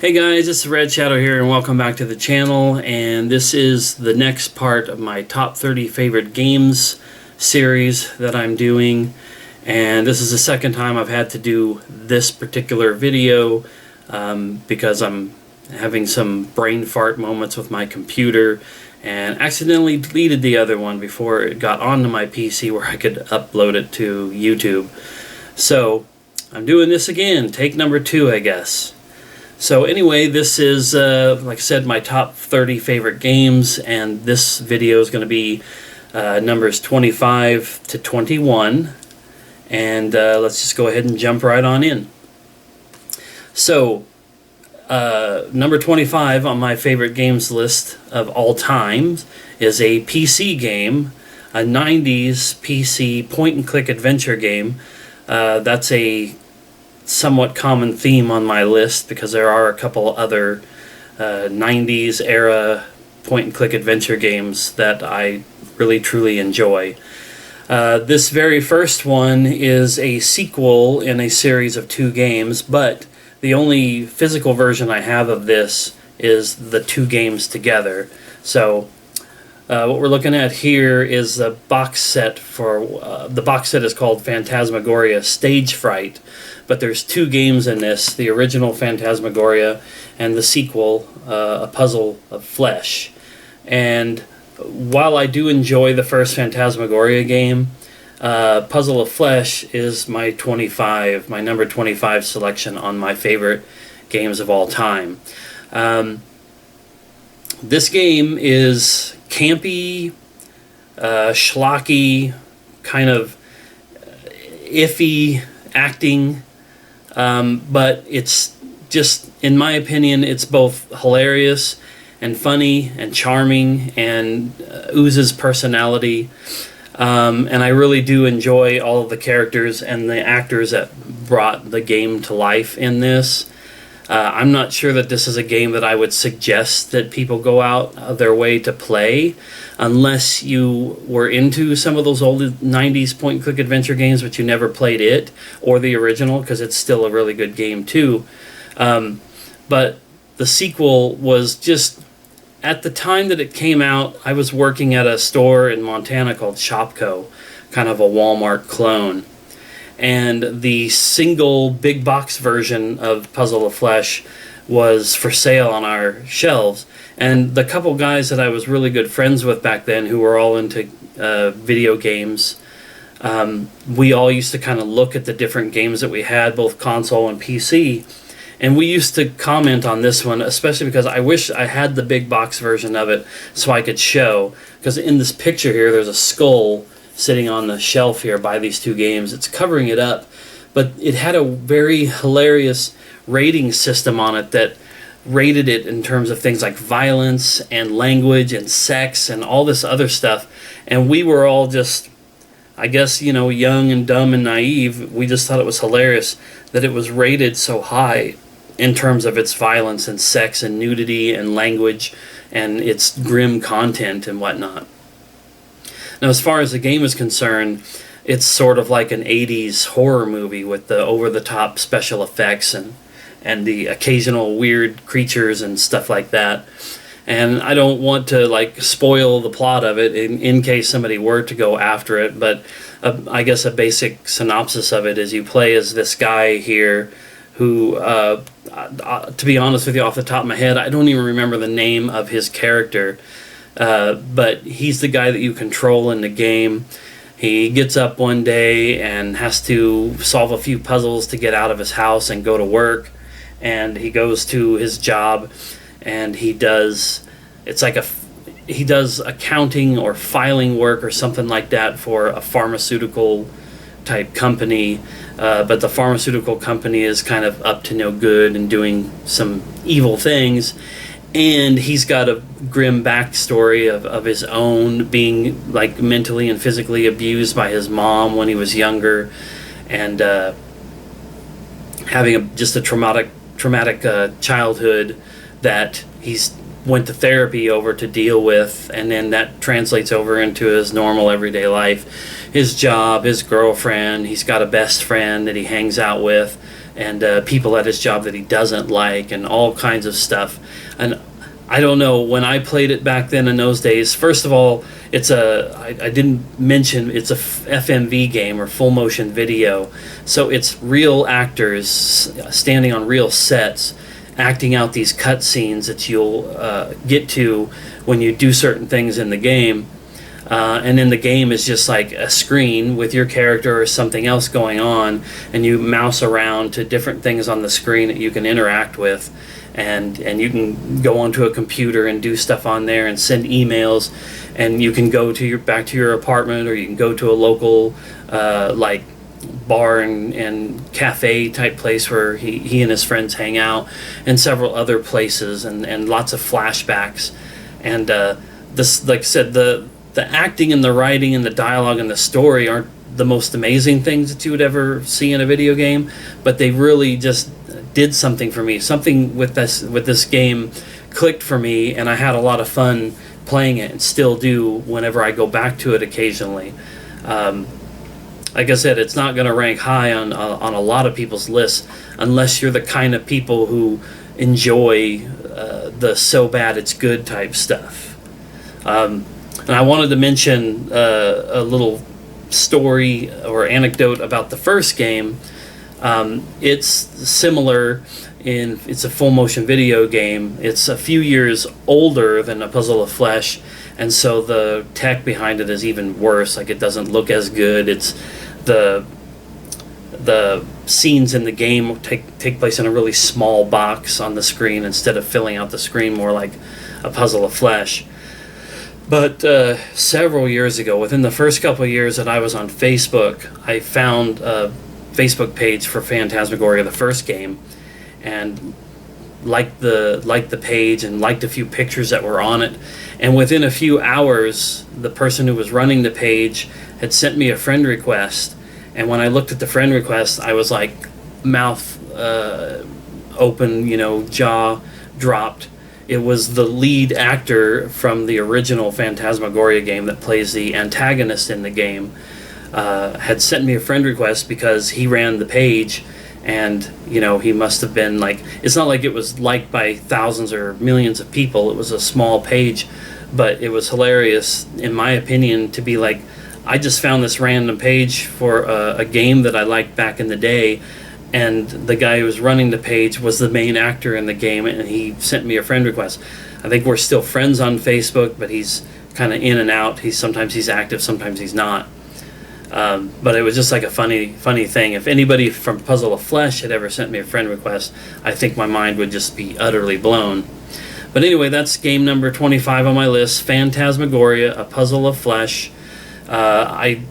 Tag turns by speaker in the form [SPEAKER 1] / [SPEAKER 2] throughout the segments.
[SPEAKER 1] Hey guys, it's Red Shadow here and welcome back to the channel, and this is the next part of my top 30 favorite games series that I'm doing, and this is the second time I've had to do this particular video because I'm having some brain fart moments with my computer and accidentally deleted the other one before it got onto my PC where I could upload it to YouTube. So I'm doing this again, take number 2 I guess. So anyway, this is, like I said, my top 30 favorite games, and this video is going to be numbers 25 to 21, and let's just go ahead and jump right on in. So, number 25 on my favorite games list of all time is a PC game, a 90s PC point-and-click adventure game. That's a somewhat common theme on my list because there are a couple other 90s era point-and-click adventure games that I really truly enjoy. This very first one is a sequel in a series of 2 games, but the only physical version I have of this is the 2 games together. So what we're looking at here is the box set for the box set is called Phantasmagoria Stage Fright, but there's 2 games in this: the original Phantasmagoria and the sequel, A Puzzle of Flesh. And while I do enjoy the first Phantasmagoria game, Puzzle of Flesh is my number 25 selection on my favorite games of all time. This game is campy, schlocky, kind of iffy acting, but it's just, in my opinion, it's both hilarious and funny and charming and oozes personality, and I really do enjoy all of the characters and the actors that brought the game to life in this. I'm not sure that this is a game that I would suggest that people go out of their way to play unless you were into some of those old 90s point-and-click adventure games but you never played it, or the original, because it's still a really good game too. But the sequel was just, at the time that it came out, I was working at a store in Montana called Shopko, kind of a Walmart clone. And the single big box version of Puzzle of Flesh was for sale on our shelves. And the couple guys that I was really good friends with back then, who were all into video games, we all used to kind of look at the different games that we had, both console and PC. And we used to comment on this one, especially because I wish I had the big box version of it so I could show. Because in this picture here, there's a skull sitting on the shelf here by these 2 games. It's covering it up, but it had a very hilarious rating system on it that rated it in terms of things like violence and language and sex and all this other stuff. And we were all just, I guess, you know, young and dumb and naive. We just thought it was hilarious that it was rated so high in terms of its violence and sex and nudity and language and its grim content and whatnot. Now, as far as the game is concerned, it's sort of like an 80s horror movie with the over-the-top special effects and the occasional weird creatures and stuff like that. And I don't want to like spoil the plot of it in case somebody were to go after it, but I guess a basic synopsis of it is you play as this guy here who, to be honest with you, off the top of my head, I don't even remember the name of his character. But he's the guy that you control in the game. He gets up one day and has to solve a few puzzles to get out of his house and go to work. And he goes to his job and he does accounting or filing work or something like that for a pharmaceutical type company. But the pharmaceutical company is kind of up to no good and doing some evil things. And he's got a grim backstory of his own, being like mentally and physically abused by his mom when he was younger, and having just a traumatic childhood that he's went to therapy over to deal with, and then that translates over into his normal everyday life, his job, his girlfriend. He's got a best friend that he hangs out with, and people at his job that he doesn't like, and all kinds of stuff. And I don't know, when I played it back then in those days, first of all, I didn't mention, it's a FMV game, or full motion video. So it's real actors standing on real sets, acting out these cutscenes that you'll get to when you do certain things in the game. And then the game is just like a screen with your character or something else going on, and you mouse around to different things on the screen that you can interact with. And you can go onto a computer and do stuff on there and send emails, and you can go to back to your apartment, or you can go to a local like bar and cafe type place where he and his friends hang out, and several other places, and lots of flashbacks. And this, like I said, the acting and the writing and the dialogue and the story aren't the most amazing things that you would ever see in a video game, but they really just did something for me. Something with this game clicked for me, and I had a lot of fun playing it, and still do whenever I go back to it occasionally. Like I said, it's not going to rank high on a lot of people's lists unless you're the kind of people who enjoy the so bad it's good type stuff. And I wanted to mention a little story or anecdote about the first game. It's similar in it's a full motion video game. It's a few years older than A Puzzle of Flesh, and so the tech behind it is even worse. Like, it doesn't look as good. It's the scenes in the game take place in a really small box on the screen instead of filling out the screen more like A Puzzle of Flesh. But several years ago, within the first couple of years that I was on Facebook, I found a Facebook page for Phantasmagoria, the first game, and liked the page and liked a few pictures that were on it. And within a few hours, the person who was running the page had sent me a friend request. And when I looked at the friend request, I was like, mouth open, jaw dropped. It was the lead actor from the original Phantasmagoria game that plays the antagonist in the game. Had sent me a friend request because he ran the page, and he must have been like, it's not like it was liked by thousands or millions of people. It was a small page, but it was hilarious, in my opinion, to be like, I just found this random page for a game that I liked back in the day, and the guy who was running the page was the main actor in the game, and he sent me a friend request. I think we're still friends on Facebook, but he's kind of in and out. Sometimes he's active, sometimes he's not. But it was just like a funny thing. If anybody from Puzzle of Flesh had ever sent me a friend request, I think my mind would just be utterly blown. But anyway, that's game number 25 on my list, Phantasmagoria, A Puzzle of Flesh. I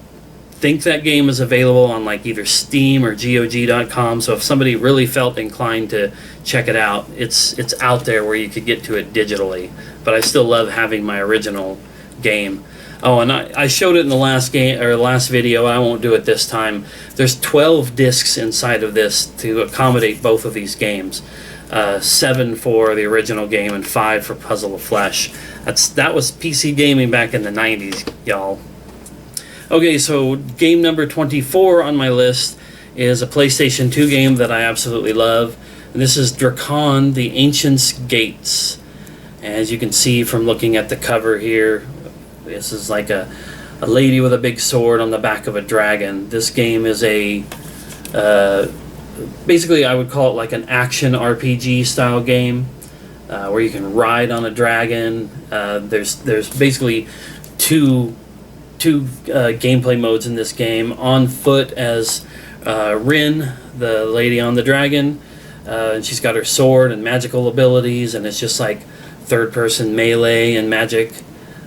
[SPEAKER 1] think that game is available on like either Steam or GOG.com, so if somebody really felt inclined to check it out, it's out there where you could get to it digitally. But I still love having my original game. Oh, and I showed it in the last video. I won't do it this time. There's 12 discs inside of this to accommodate both of these games. 7 for the original game and 5 for Puzzle of Flesh. That was PC gaming back in the 90s, y'all. Okay, so game number 24 on my list is a PlayStation 2 game that I absolutely love. And this is Dracon, The Ancient's Gates. As you can see from looking at the cover here, this is like a lady with a big sword on the back of a dragon. This game is basically I would call it like an action RPG style game where you can ride on a dragon. There's basically two gameplay modes in this game. On foot as Rin, the lady on the dragon, and she's got her sword and magical abilities, and it's just like third-person melee and magic.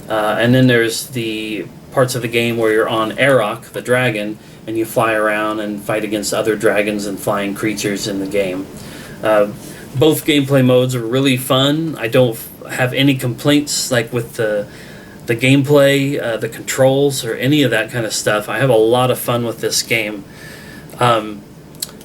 [SPEAKER 1] And then there's the parts of the game where you're on Arok, the dragon, and you fly around and fight against other dragons and flying creatures in the game. Both gameplay modes are really fun. I don't have any complaints like with the gameplay, the controls, or any of that kind of stuff. I have a lot of fun with this game.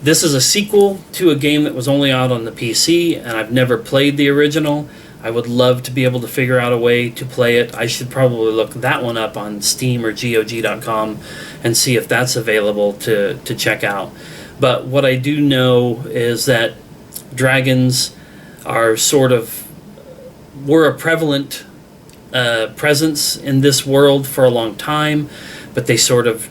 [SPEAKER 1] This is a sequel to a game that was only out on the PC, and I've never played the original. I would love to be able to figure out a way to play it. I should probably look that one up on Steam or GOG.com and see if that's available to check out. But what I do know is that dragons are were a prevalent presence in this world for a long time, but they sort of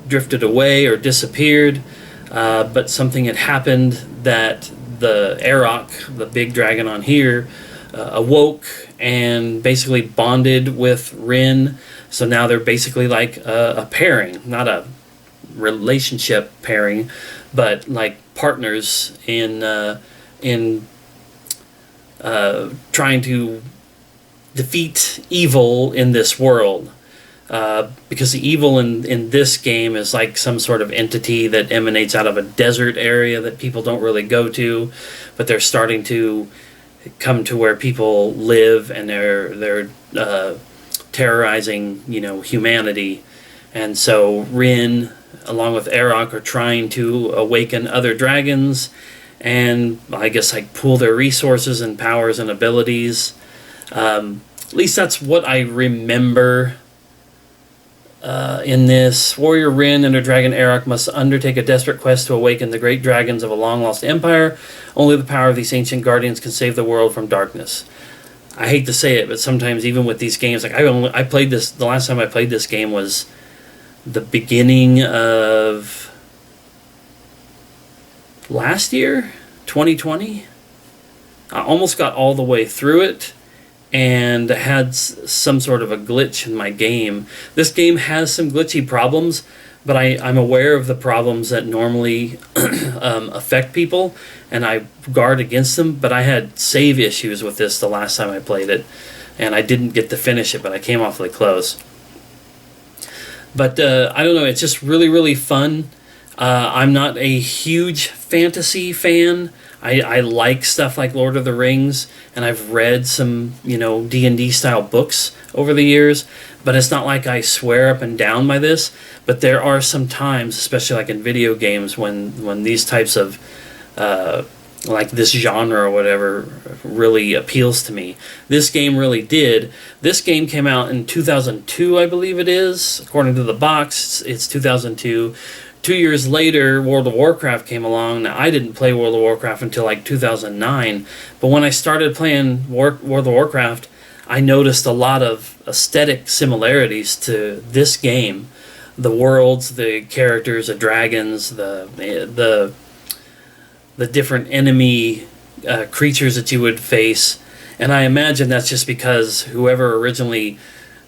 [SPEAKER 1] drifted away or disappeared. But something had happened that the Arok, the big dragon on here, awoke and basically bonded with Rin. So now they're basically like a pairing, not a relationship pairing, but like partners in trying to defeat evil in this world. Because the evil in this game is like some sort of entity that emanates out of a desert area that people don't really go to, but they're starting to come to where people live, and they're terrorizing, humanity. And so Rin, along with Arok, are trying to awaken other dragons, and I guess like pool their resources and powers and abilities. At least that's what I remember. In this, Warrior Rin and her dragon Arok must undertake a desperate quest to awaken the great dragons of a long-lost empire. Only the power of these ancient guardians can save the world from darkness. I hate to say it, but sometimes even with these games, like I played this, the last time I played this game was the beginning of last year, 2020. I almost got all the way through it, and had some sort of a glitch in my game. This game has some glitchy problems, but I'm aware of the problems that normally affect people, and I guard against them. But I had save issues with this the last time I played it, and I didn't get to finish it, but I came awfully close. But I don't know, it's just really, really fun. I'm not a huge fantasy fan. I like stuff like Lord of the Rings, and I've read some, D&D style books over the years, but it's not like I swear up and down by this. But there are some times, especially like in video games, when these types of, like this genre or whatever, really appeals to me. This game really did. This game came out in 2002, I believe it is. According to the box, it's 2002. 2 years later, World of Warcraft came along. Now, I didn't play World of Warcraft until like 2009, but when I started playing World of Warcraft, I noticed a lot of aesthetic similarities to this game. The worlds, the characters, the dragons, the different enemy creatures that you would face. And I imagine that's just because whoever originally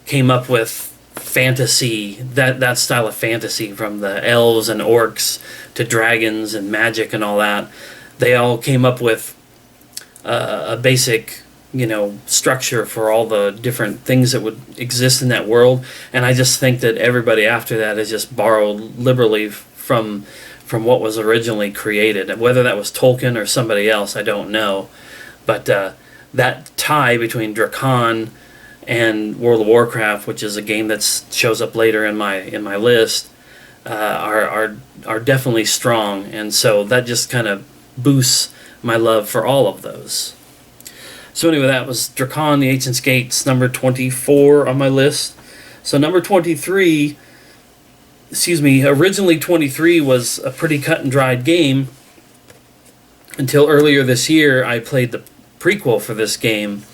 [SPEAKER 1] came up with fantasy, that style of fantasy, from the elves and orcs to dragons and magic and all that, they all came up with a basic structure for all the different things that would exist in that world. And I just think that everybody after that has just borrowed liberally from what was originally created. And whether that was Tolkien or somebody else, I don't know. But that tie between Dracon and World of Warcraft, which is a game that shows up later in my list, are definitely strong, and so that just kind of boosts my love for all of those. So anyway, that was Dracon, the Ancient Skates, number 24 on my list. So number 23, originally 23 was a pretty cut and dried game until earlier this year I played the prequel for this game.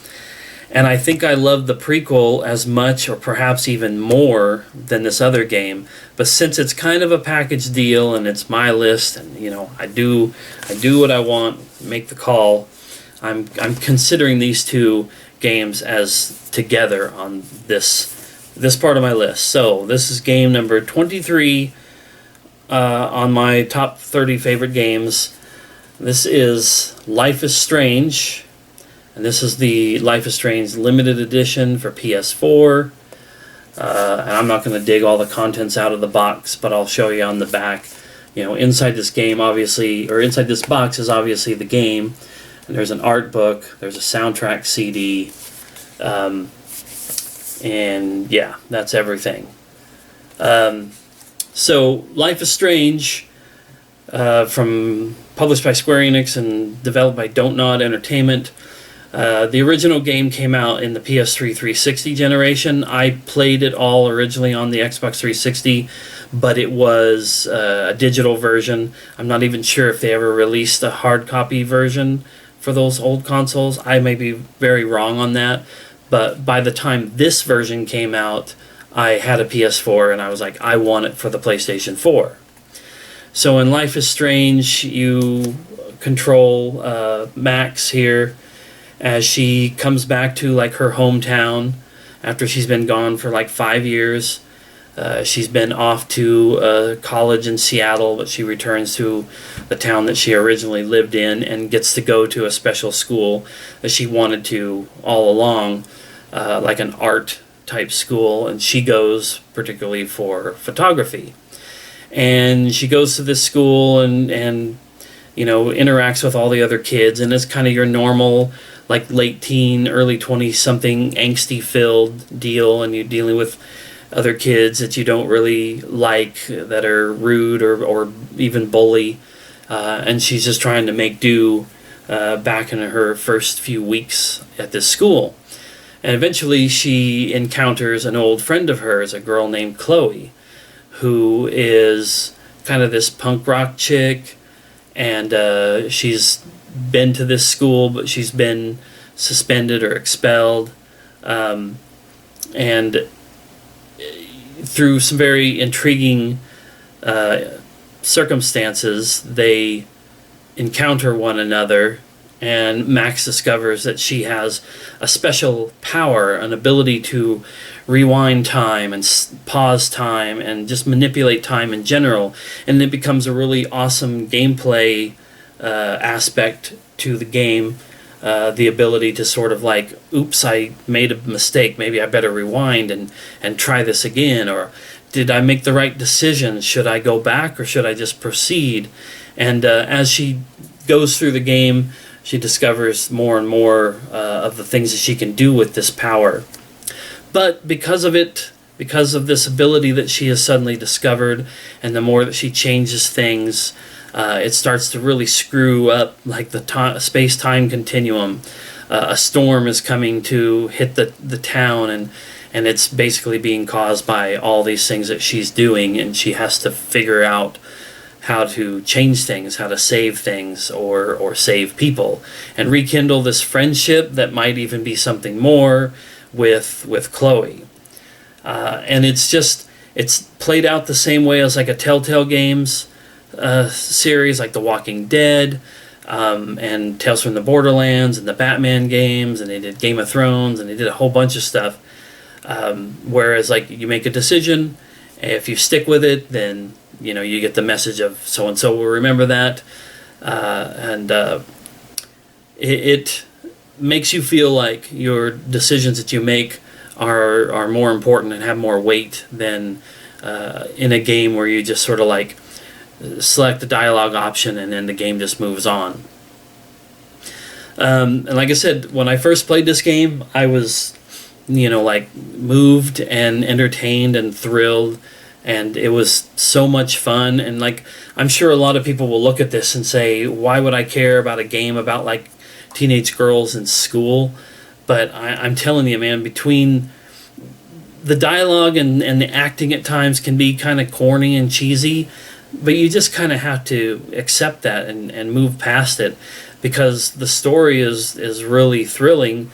[SPEAKER 1] And I think I loved the prequel as much, or perhaps even more, than this other game. But since it's kind of a package deal and it's my list, and I do what I want, make the call, I'm considering these two games as together on this part of my list. So this is game number 23 on my top 30 favorite games. This is Life is Strange. And this is the Life is Strange limited edition for PS4. And I'm not going to dig all the contents out of the box, but I'll show you on the back. Inside this game, obviously, or inside this box is obviously the game. And there's an art book. There's a soundtrack CD. And yeah, that's everything. So Life is Strange, published by Square Enix and developed by Don't Nod Entertainment. The original game came out in the PS3 360 generation. I played it all originally on the Xbox 360, but it was a digital version. I'm not even sure if they ever released a hard copy version for those old consoles. I may be very wrong on that, but by the time this version came out, I had a PS4 and I was like, I want it for the PlayStation 4. So in Life is Strange, you control Max here as she comes back to like her hometown after she's been gone for like 5 years. She's been off to college in Seattle, but she returns to the town that she originally lived in and gets to go to a special school that she wanted to all along, like an art type school, and she goes particularly for photography. And she goes to this school and you know, interacts with all the other kids, and it's kind of your normal like late teen, early 20-something angsty filled deal, and you're dealing with other kids that you don't really like, that are rude or even bully, and she's just trying to make do back in her first few weeks at this school. And eventually she encounters an old friend of hers, a girl named Chloe, who is kind of this punk rock chick, and she's been to this school, but she's been suspended or expelled, and through some very intriguing circumstances, they encounter one another, and Max discovers that she has a special power, an ability to rewind time and pause time and just manipulate time in general, and it becomes a really awesome gameplay aspect to the game. The ability to sort of like, oops, I made a mistake, maybe I better rewind and try this again, or did I make the right decision, should I go back or should I just proceed? And as she goes through the game, she discovers more and more of the things that she can do with this power. But because of it, because of this ability that she has suddenly discovered, and the more that she changes things, it starts to really screw up like the space-time continuum. A storm is coming to hit the town, and it's basically being caused by all these things that she's doing, and she has to figure out how to change things, how to save things, or save people, and rekindle this friendship that might even be something more with Chloe. And it's played out the same way as like a Telltale Games series, like The Walking Dead, and Tales from the Borderlands, and the Batman games, and they did Game of Thrones, and they did a whole bunch of stuff. Whereas like you make a decision, if you stick with it, then you know you get the message of so and so will remember that, and it makes you feel like your decisions that you make are more important and have more weight than in a game where you just sort of like select the dialogue option and then the game just moves on. And like I said, when I first played this game, I was, you know, like moved and entertained and thrilled, and it was so much fun. And like, I'm sure a lot of people will look at this and say, why would I care about a game about like teenage girls in school? But I'm telling you, man, between the dialogue and the acting at times can be kind of corny and cheesy, but you just kind of have to accept that and move past it, because the story is really thrilling,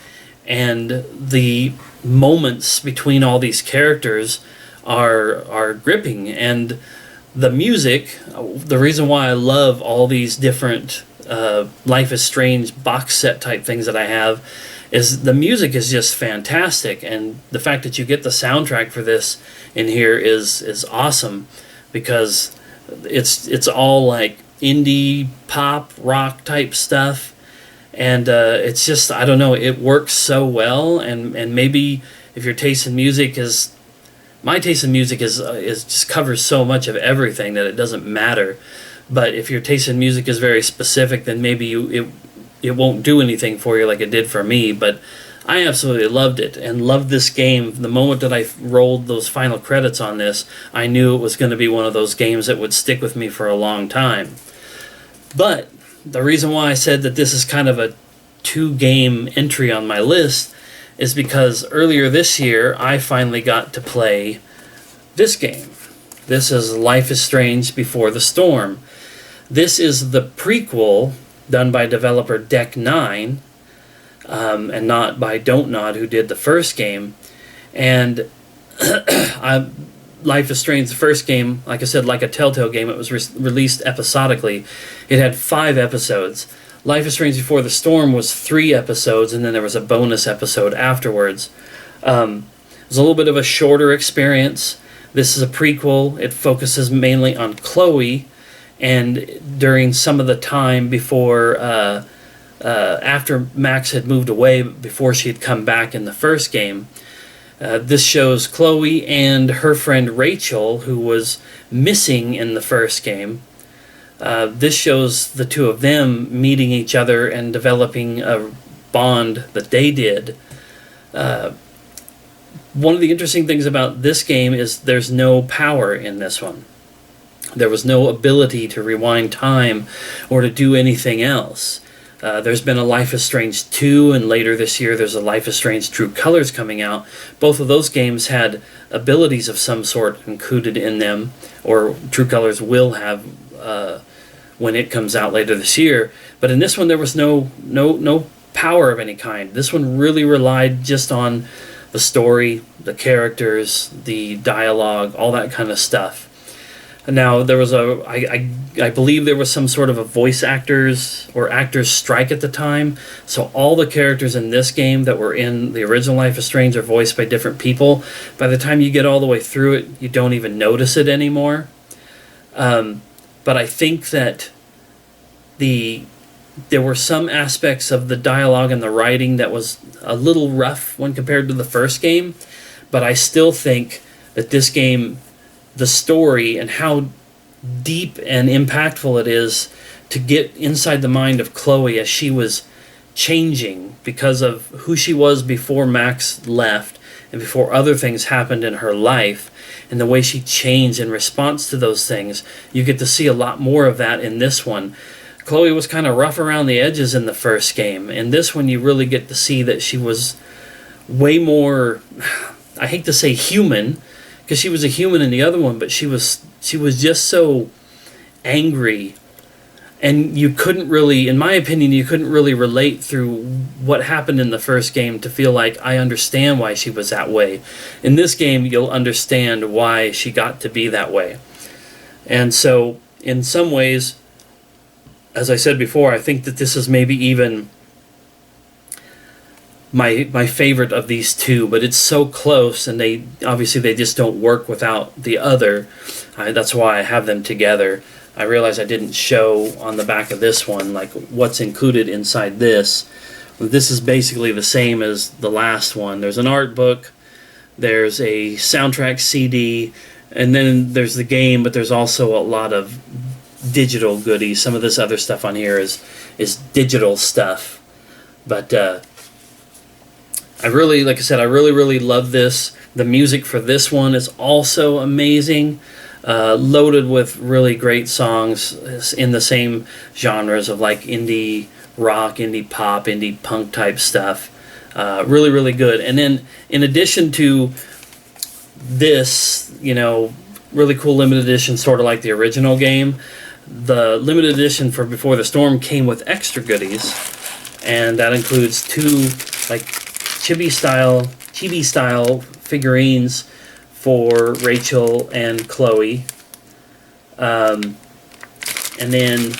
[SPEAKER 1] and the moments between all these characters are gripping. And the music, the reason why I love all these different Life is Strange box set type things that I have, is the music is just fantastic, and the fact that you get the soundtrack for this in here is awesome, because it's all like indie pop rock type stuff, and it's just, I don't know, it works so well. And maybe if your taste in music is, my taste in music is just covers so much of everything that it doesn't matter. But if your taste in music is very specific, then maybe it won't do anything for you like it did for me. But I absolutely loved it and loved this game. The moment that I rolled those final credits on this, I knew it was going to be one of those games that would stick with me for a long time. But the reason why I said that this is kind of a 2-game entry on my list is because earlier this year I finally got to play this game. This is Life is Strange Before the Storm. This is the prequel done by developer Deck 9, and not by Don't Nod, who did the first game. And Life is Strange, the first game, like I said, like a Telltale game, it was released episodically. It had 5 episodes. Life is Strange Before the Storm was 3 episodes, and then there was a bonus episode afterwards. It was a little bit of a shorter experience. This is a prequel. It focuses mainly on Chloe, and during some of the time before, after Max had moved away, before she had come back in the first game. This shows Chloe and her friend Rachel, who was missing in the first game. This shows the two of them meeting each other and developing a bond that they did. One of the interesting things about this game is there's no power in this one. There was no ability to rewind time or to do anything else. There's been a Life is Strange 2, and later this year there's a Life is Strange True Colors coming out. Both of those games had abilities of some sort included in them, or True Colors will have when it comes out later this year. But in this one there was no power of any kind. This one really relied just on the story, the characters, the dialogue, all that kind of stuff. Now, there was I believe there was some sort of a voice actors strike at the time, so all the characters in this game that were in the original Life is Strange are voiced by different people. By the time you get all the way through it, you don't even notice it anymore. But I think that there were some aspects of the dialogue and the writing that was a little rough when compared to the first game, but I still think that this game, the story and how deep and impactful it is to get inside the mind of Chloe as she was changing because of who she was before Max left and before other things happened in her life, and the way she changed in response to those things. You get to see a lot more of that in this one. Chloe was kind of rough around the edges in the first game. In this one, you really get to see that she was way more, I hate to say human, because she was a human in the other one, but she was just so angry, and you couldn't really, in my opinion, you couldn't really relate through what happened in the first game to feel like I understand why she was that way. In this game, you'll understand why she got to be that way. And so, in some ways, as I said before, I think that this is maybe even my favorite of these two, but it's so close, and they just don't work without the other. That's why I have them together. I realize I didn't show on the back of this one like what's included inside this. This is basically the same as the last one. There's an art book, there's a soundtrack CD, and then there's the game, but there's also a lot of digital goodies. Some of this other stuff on here is digital stuff. But I really, like I said, I really love this. The music for this one is also amazing. Loaded with really great songs in the same genres of like indie rock, indie pop, indie punk type stuff. Really good. And then in addition to this, really cool limited edition, sort of like the original game, the limited edition for Before the Storm came with extra goodies, and that includes 2 like chibi style figurines for Rachel and Chloe. And then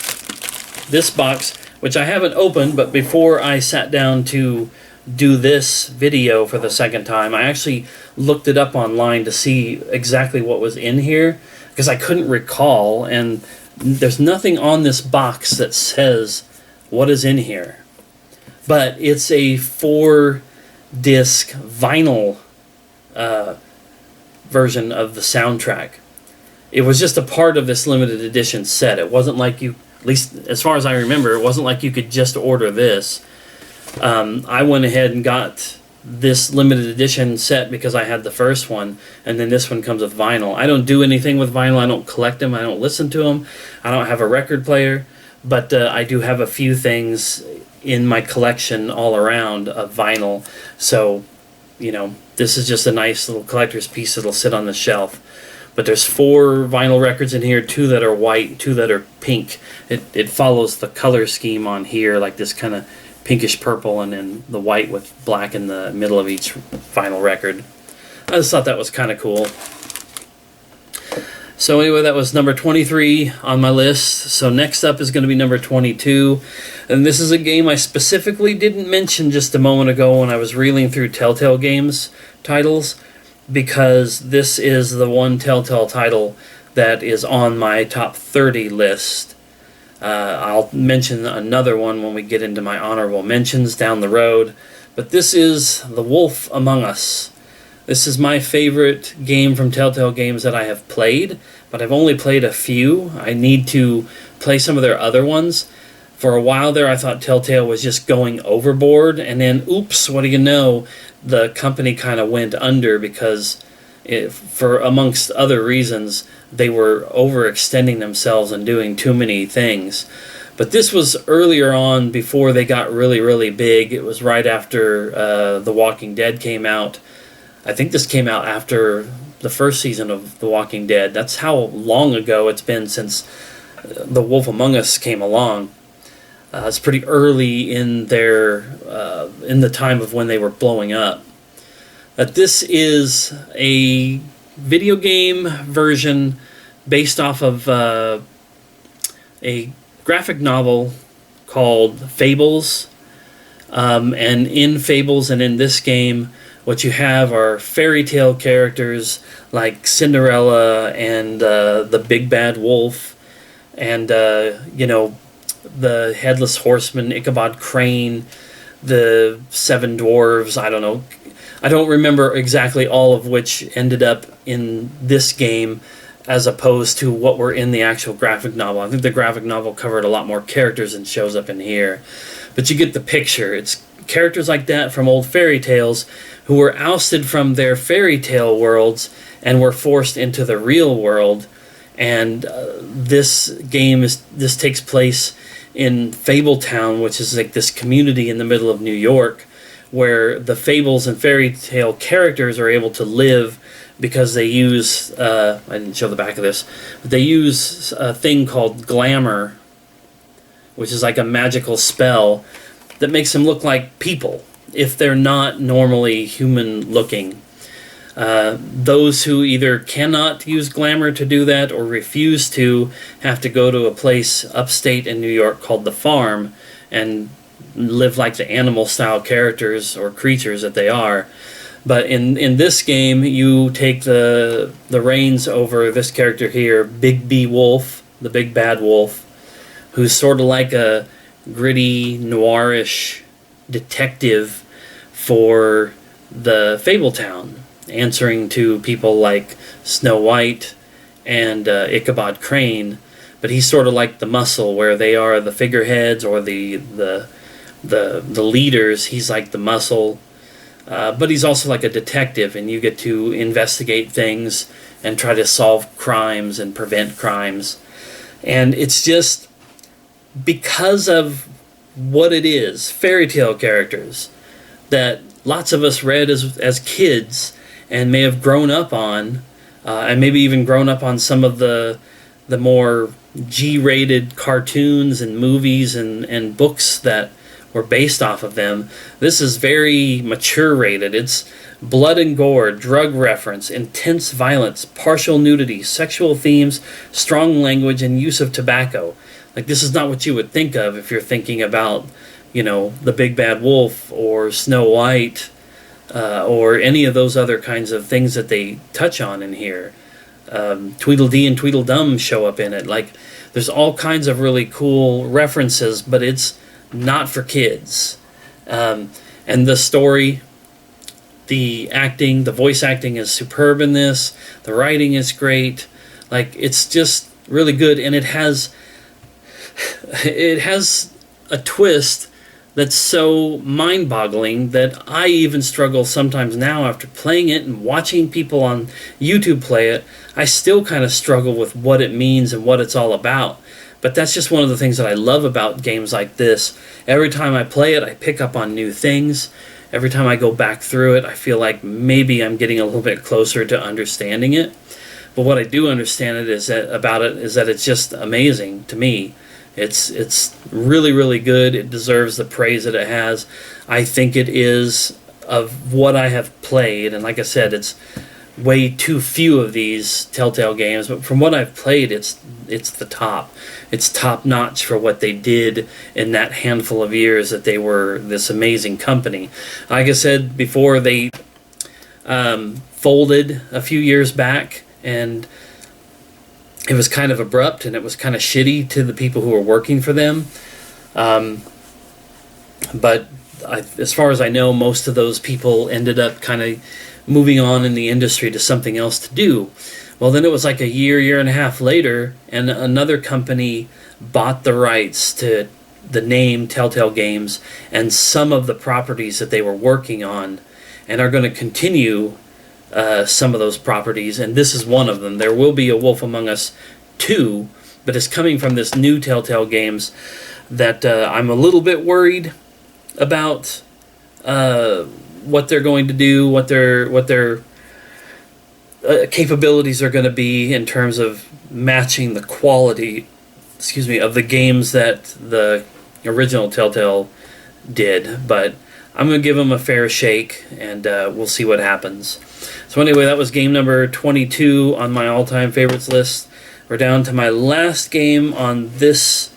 [SPEAKER 1] this box, which I haven't opened, but before I sat down to do this video for the second time, I actually looked it up online to see exactly what was in here, because I couldn't recall, and there's nothing on this box that says what is in here. But it's a 4-disc vinyl version of the soundtrack. It was just a part of this limited edition set. It wasn't like you, at least as far as I remember, it wasn't like you could just order this. I went ahead and got this limited edition set because I had the first one, and then this one comes with vinyl. I don't do anything with vinyl. I don't collect them. I don't listen to them. I don't have a record player, but I do have a few things in my collection all around of vinyl. So, this is just a nice little collector's piece that'll sit on the shelf. But there's 4 vinyl records in here, 2 that are white, 2 that are pink. It follows the color scheme on here, like this kind of pinkish purple, and then the white with black in the middle of each vinyl record. I just thought that was kind of cool. So anyway, that was number 23 on my list. So next up is going to be number 22. And this is a game I specifically didn't mention just a moment ago when I was reeling through Telltale Games titles, because this is the one Telltale title that is on my top 30 list. I'll mention another one when we get into my honorable mentions down the road. But this is The Wolf Among Us. This is my favorite game from Telltale Games that I have played, but I've only played a few. I need to play some of their other ones. For a while there, I thought Telltale was just going overboard, and then, oops, what do you know, the company kind of went under because, for amongst other reasons, they were overextending themselves and doing too many things. But this was earlier on, before they got really, really big. It was right after The Walking Dead came out. I think this came out after the first season of The Walking Dead. That's how long ago it's been since The Wolf Among Us came along. It's pretty early in in the time of when they were blowing up. This is a video game version based off of a graphic novel called Fables. And in Fables and in this game, what you have are fairy tale characters like Cinderella and the Big Bad Wolf, and the Headless Horseman, Ichabod Crane, the 7 Dwarves. I don't know. I don't remember exactly all of which ended up in this game as opposed to what were in the actual graphic novel. I think the graphic novel covered a lot more characters than shows up in here. But you get the picture. It's characters like that from old fairy tales who were ousted from their fairy tale worlds and were forced into the real world. And this takes place in Fabletown, which is like this community in the middle of New York, where the fables and fairy tale characters are able to live because they use, I didn't show the back of this, but they use a thing called glamour, which is like a magical spell that makes them look like people if they're not normally human looking. Those who either cannot use glamour to do that or refuse to have to go to a place upstate in New York called the Farm and live like the animal style characters or creatures that they are. But in this game, you take the reins over this character here, Big B Wolf, the Big Bad Wolf, who's sort of like a gritty, noirish detective for the Fabletown, answering to people like Snow White and Ichabod Crane. But he's sort of like the muscle, where they are the figureheads or the leaders. He's like the muscle. But he's also like a detective, and you get to investigate things and try to solve crimes and prevent crimes. And it's just because of what it is, fairy tale characters, that lots of us read as kids and may have grown up on, and maybe even grown up on some of the more G-rated cartoons and movies and books that were based off of them. This is very mature rated. It's blood and gore, drug reference, intense violence, partial nudity, sexual themes, strong language, and use of tobacco. Like, this is not what you would think of if you're thinking about, the Big Bad Wolf or Snow White, or any of those other kinds of things that they touch on in here. Tweedledee and Tweedledum show up in it. Like, there's all kinds of really cool references, but it's not for kids. And the story, the acting, the voice acting is superb in this. The writing is great. Like, it's just really good, and it has a twist that's so mind-boggling that I even struggle sometimes now after playing it and watching people on YouTube play it. I still kind of struggle with what it means and what it's all about. But that's just one of the things that I love about games like this. Every time I play it, I pick up on new things. Every time I go back through it, I feel like maybe I'm getting a little bit closer to understanding it. But what I do understand about it is that it's just amazing to me. It's really, really good. It deserves the praise that it has. I think it is, of what I have played, and like I said, it's way too few of these Telltale games, but from what I've played, it's the top. It's top notch for what they did in that handful of years that they were this amazing company. Like I said before, they folded a few years back, and it was kind of abrupt, and it was kind of shitty to the people who were working for them. But as far as I know, most of those people ended up kind of moving on in the industry to something else to do. Well, then it was like a year and a half later, and another company bought the rights to the name Telltale Games and some of the properties that they were working on, and are going to continue some of those properties, and this is one of them. There will be a Wolf Among Us 2, but it's coming from this new Telltale Games that I'm a little bit worried about what they're going to do, what their capabilities are going to be in terms of matching the quality, of the games that the original Telltale did. But I'm going to give them a fair shake, and we'll see what happens. So anyway, that was game number 22 on my all-time favorites list. We're down to my last game on this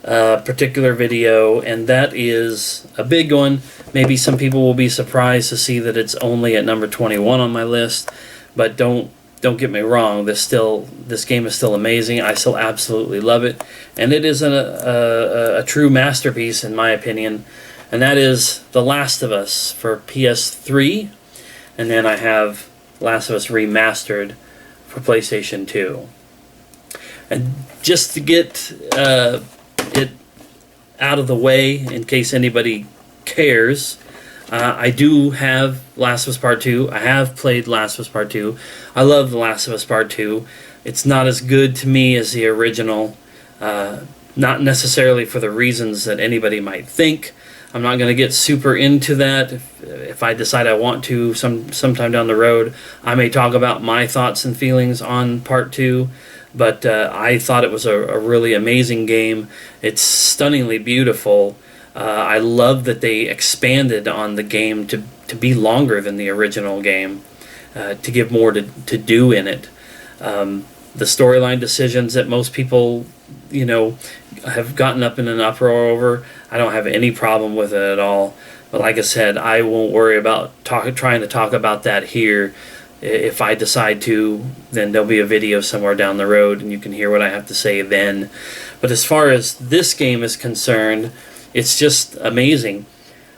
[SPEAKER 1] particular video, and that is a big one. Maybe some people will be surprised to see that it's only at number 21 on my list, but don't get me wrong, this game is still amazing. I still absolutely love it, and it is a true masterpiece in my opinion, and that is The Last of Us for PS3, and then I have Last of Us Remastered for PlayStation 2. And just to get it out of the way, in case anybody cares, I do have Last of Us Part 2. I have played Last of Us Part 2. I love The Last of Us Part 2. It's not as good to me as the original, not necessarily for the reasons that anybody might think. I'm not going to get super into that. If I decide I want to sometime down the road, I may talk about my thoughts and feelings on Part 2. But I thought it was a really amazing game. It's stunningly beautiful. I love that they expanded on the game to be longer than the original game, to give more to do in it. The storyline decisions that most people, have gotten up in an uproar over, I don't have any problem with it at all. But like I said, I won't worry about trying to talk about that here. If I decide to, then there'll be a video somewhere down the road, and you can hear what I have to say then. But as far as this game is concerned, it's just amazing.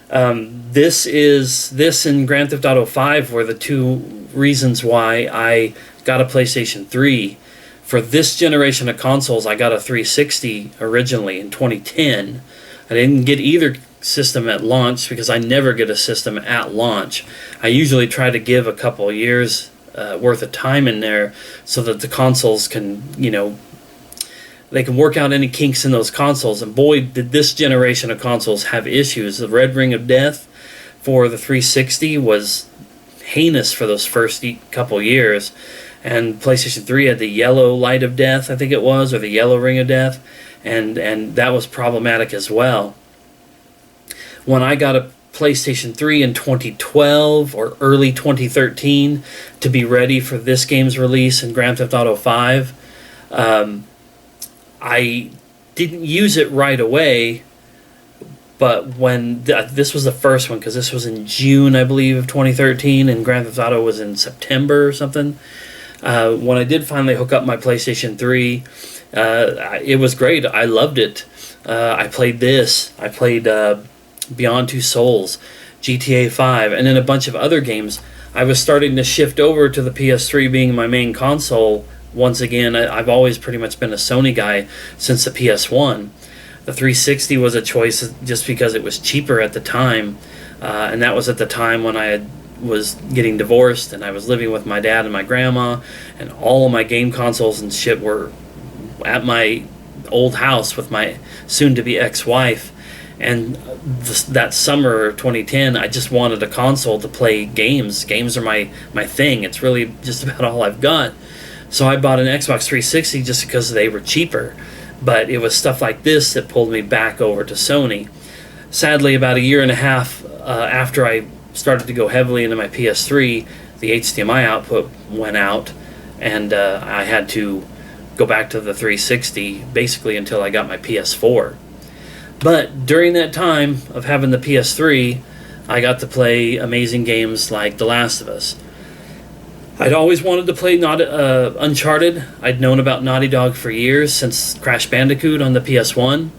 [SPEAKER 1] This and Grand Theft Auto 5 were the two reasons why I got a PlayStation 3. For this generation of consoles, I got a 360 originally in 2010. I didn't get either system at launch because I never get a system at launch. I usually try to give a couple of years worth of time in there so that the consoles can, they can work out any kinks in those consoles. And boy, did this generation of consoles have issues. The red ring of death for the 360 was heinous for those first couple years. And PlayStation 3 had the yellow light of death, I think it was, or the yellow ring of death. And that was problematic as well. When I got a PlayStation 3 in 2012 or early 2013 to be ready for this game's release in Grand Theft Auto 5, I didn't use it right away, but when this was the first one, because this was in June, I believe, of 2013, and Grand Theft Auto was in September or something. When I did finally hook up my PlayStation 3, it was great. I loved it. I played this. I played Beyond Two Souls, GTA 5, and then a bunch of other games. I was starting to shift over to the PS3 being my main console. Once again, I've always pretty much been a Sony guy since the PS1. The 360 was a choice just because it was cheaper at the time, and that was at the time when I was getting divorced and I was living with my dad and my grandma, and all of my game consoles and shit were at my old house with my soon-to-be ex-wife, and that summer 2010, I just wanted a console to play games. Games are my thing. It's really just about all I've got. So I bought an Xbox 360 just because they were cheaper. But it was stuff like this that pulled me back over to Sony. Sadly, about a year and a half after I started to go heavily into my PS3, the HDMI output went out, and I had to go back to the 360 basically until I got my PS4. But during that time of having the PS3, I got to play amazing games like The Last of Us. I'd always wanted to play Uncharted. I'd known about Naughty Dog for years, since Crash Bandicoot on the PS1.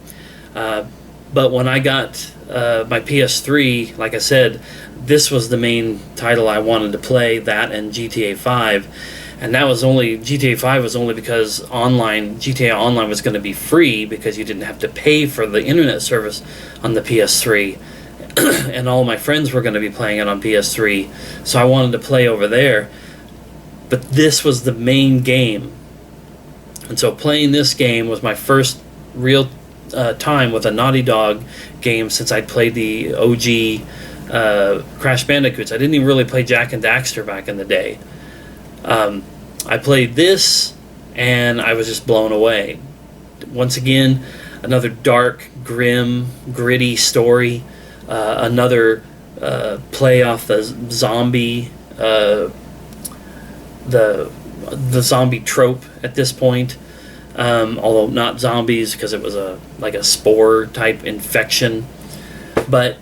[SPEAKER 1] But when I got my PS3, like I said, this was the main title I wanted to play, that and GTA 5. And that was only, GTA 5 was only because GTA Online was going to be free, because you didn't have to pay for the internet service on the PS3. And all my friends were going to be playing it on PS3, so I wanted to play over there. But this was the main game. And so playing this game was my first real time with a Naughty Dog game since I'd played the OG Crash Bandicoots. I didn't even really play Jak and Daxter back in the day. I played this, and I was just blown away. Once again, another dark, grim, gritty story. Another play off the zombie, the zombie trope at this point. Although not zombies, because it was like a spore type infection. But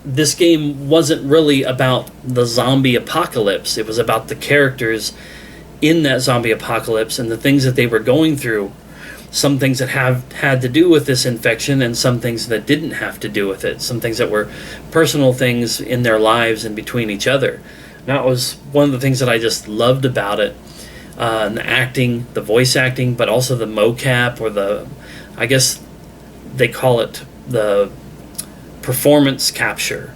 [SPEAKER 1] this game wasn't really about the zombie apocalypse. It was about the characters in that zombie apocalypse and the things that they were going through. Some things that had to do with this infection, and some things that didn't have to do with it. Some things that were personal things in their lives and between each other. That was one of the things that I just loved about it. The acting, the voice acting, but also the mocap, or I guess they call it the performance capture,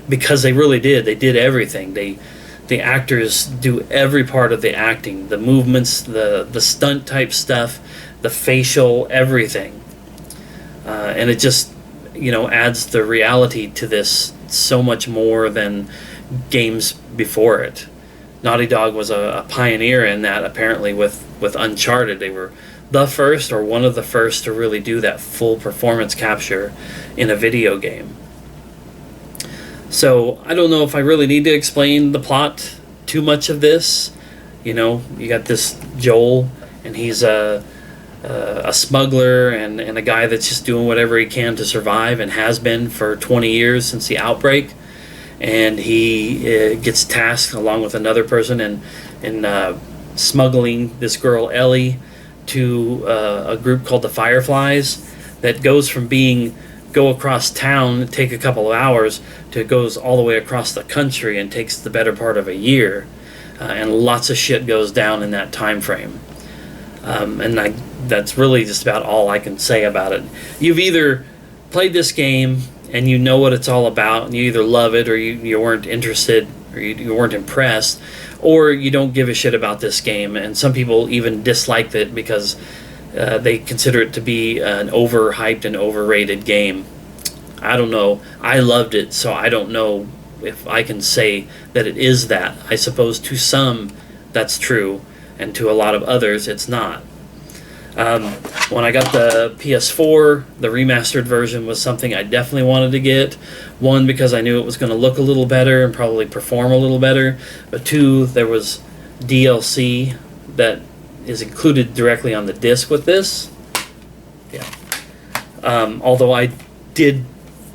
[SPEAKER 1] because they really did. They did everything. The actors do every part of the acting, the movements, the stunt type stuff, the facial, everything. And it just, adds the reality to this so much more than games before it. Naughty Dog was a pioneer in that, apparently, with Uncharted. They were the first, or one of the first, to really do that full performance capture in a video game. So I don't know if I really need to explain the plot too much of this. You got this Joel, and he's a smuggler and a guy that's just doing whatever he can to survive, and has been for 20 years since the outbreak. And he gets tasked, along with another person, in smuggling this girl Ellie to a group called the Fireflies, that goes from go across town, take a couple of hours, to goes all the way across the country and takes the better part of a year. And lots of shit goes down in that time frame. That's really just about all I can say about it. You've either played this game and you know what it's all about, and you either love it, or you weren't interested, or you weren't impressed, or you don't give a shit about this game. And some people even disliked it because they consider it to be an overhyped and overrated game. I don't know. I loved it, so I don't know if I can say that it is that. I suppose to some that's true, and to a lot of others it's not. When I got the PS4, the remastered version was something I definitely wanted to get. One, because I knew it was going to look a little better and probably perform a little better. But two, there was DLC that is included directly on the disc with this. Yeah. Although I did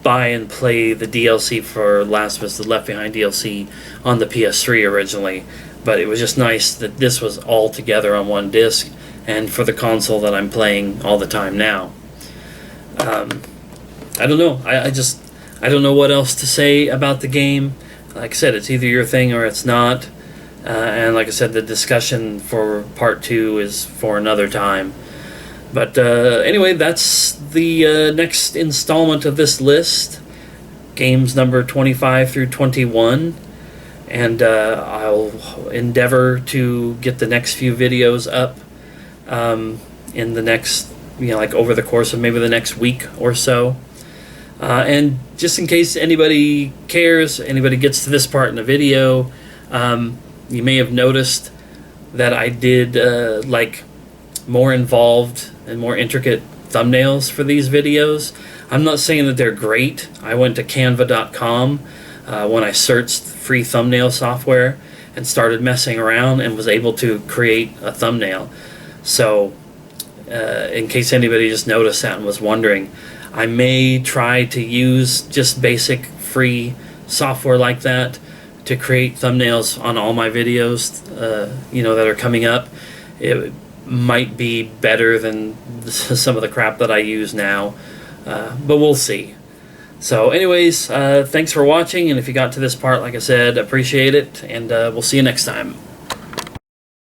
[SPEAKER 1] buy and play the DLC for Last of Us, the Left Behind DLC, on the PS3 originally. But it was just nice that this was all together on one disc, and for the console that I'm playing all the time now. I don't know. I don't know what else to say about the game. Like I said, it's either your thing or it's not. And like I said, the discussion for part 2 is for another time. But anyway, that's the next installment of this list. Games number 25 through 21. And I'll endeavor to get the next few videos up in the next like over the course of maybe the next week or so. And just in case anybody cares, anybody gets to this part in the video, you may have noticed that I did like more involved and more intricate thumbnails for these videos. I'm not saying that they're great. I went to canva.com when I searched free thumbnail software and started messing around and was able to create a thumbnail. So in case anybody just noticed that and was wondering, I may try to use just basic free software like that to create thumbnails on all my videos, that are coming up. It might be better than some of the crap that I use now, but we'll see. So anyways, thanks for watching, and if you got to this part, like I said, appreciate it, and we'll see you next time.